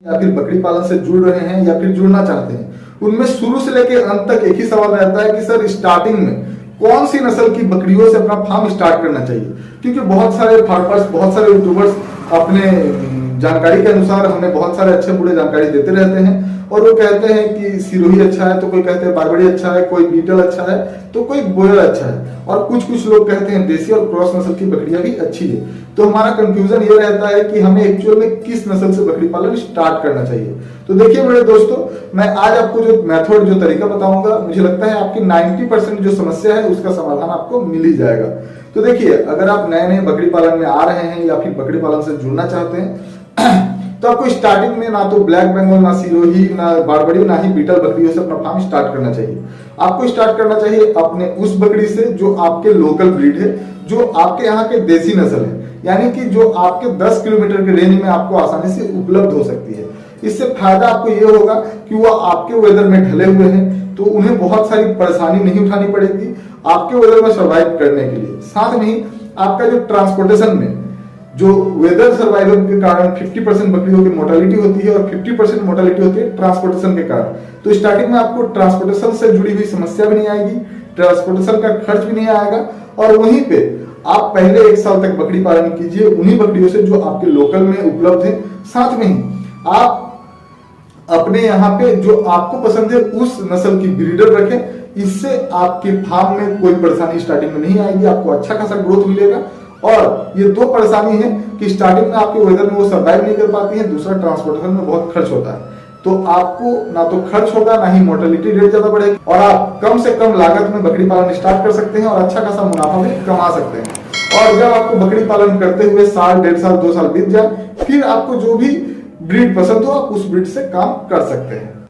या फिर बकरी पालन से जुड़ रहे हैं या फिर जुड़ना चाहते हैं, उनमें शुरू से लेकर अंत तक एक ही सवाल रहता है कि सर स्टार्टिंग में कौन सी नस्ल की बकरियों से अपना फार्म स्टार्ट करना चाहिए। क्योंकि बहुत सारे फार्मर्स, बहुत सारे यूट्यूबर्स अपने जानकारी के अनुसार हमें बहुत सारे अच्छे बुरे जानकारी देते रहते हैं और वो कहते हैं कि सिरोही अच्छा है, तो कोई कहते हैं बारबड़ी अच्छा है, कोई बीटल अच्छा है, तो कोई बोयर अच्छा है, और कुछ लोग कहते हैं देसी और क्रॉस नस्ल की बकरियां भी अच्छी है। तो हमारा कंफ्यूजन ये रहता है कि हमें एक्चुअल में किस नस्ल से बकरी पालन स्टार्ट करना चाहिए। तो देखिए मेरे दोस्तों, मैं आज आपको जो मेथड, जो तरीका बताऊंगा, मुझे लगता है आपकी 90% जो समस्या है उसका समाधान आपको मिल ही जाएगा। तो देखिए, अगर आप नए नए बकरी पालन में आ रहे हैं या फिर बकरी पालन से जुड़ना चाहते हैं तो आपको स्टार्टिंग में ना तो ब्लैक बंगाल, ना सिरोही, ना बारबड़ी, ना ही बीटल बकरियों से अपना फार्म स्टार्ट करना चाहिए। आपको स्टार्ट करना चाहिए अपने उस बकरी से जो आपके लोकल ब्रीड है, जो आपके यहाँ के देसी नस्ल है, यानी कि जो आपके 10 किलोमीटर के रेंज में आपको आसानी से उपलब्ध हो सकती है। इससे फायदा आपको ये होगा कि वो आपके वेदर में ढले हुए हैं, तो उन्हें बहुत सारी परेशानी नहीं उठानी पड़ेगी आपके वेदर में सर्वाइव करने के लिए। साथ में ही आपका जो ट्रांसपोर्टेशन में जो वेदर सर्वाइवल के कारण 50% बकरियों की मोर्टेलिटी होती है और 50% मोर्टेलिटी होती है ट्रांसपोर्टेशन के कारण। तो स्टार्टिंग में आपको ट्रांसपोर्टेशन से जुड़ी हुई समस्या भी नहीं आएगी, ट्रांसपोर्टेशन का खर्च भी नहीं आएगा, और वहीं पे आप पहले 1 साल तक बकरी पालन कीजिए उन्हीं बकरियों से जो आपके लोकल में उपलब्ध है। साथ में ही आप अपने यहाँ पे जो आपको पसंद है उस नस्ल की ब्रीडर रखें। इससे आपके फार्म में कोई परेशानी स्टार्टिंग में नहीं आएगी, आपको अच्छा खासा ग्रोथ मिलेगा। और ये 2 परेशानी है कि स्टार्टिंग में आपके वेदर में वो सर्वाइव नहीं कर पाती है, दूसरा ट्रांसपोर्टेशन में बहुत खर्च होता है। तो आपको ना तो खर्च होगा, ना ही मोर्टेलिटी रेट ज्यादा बढ़ेगी, और आप कम से कम लागत में बकरी पालन स्टार्ट कर सकते हैं और अच्छा खासा मुनाफा भी कमा सकते हैं। और जब आपको बकरी पालन करते हुए साल, 1.5 साल, 2 साल बीत जाए, फिर आपको जो भी ब्रीड पसंद हो आप उस ब्रीड से काम कर सकते हैं।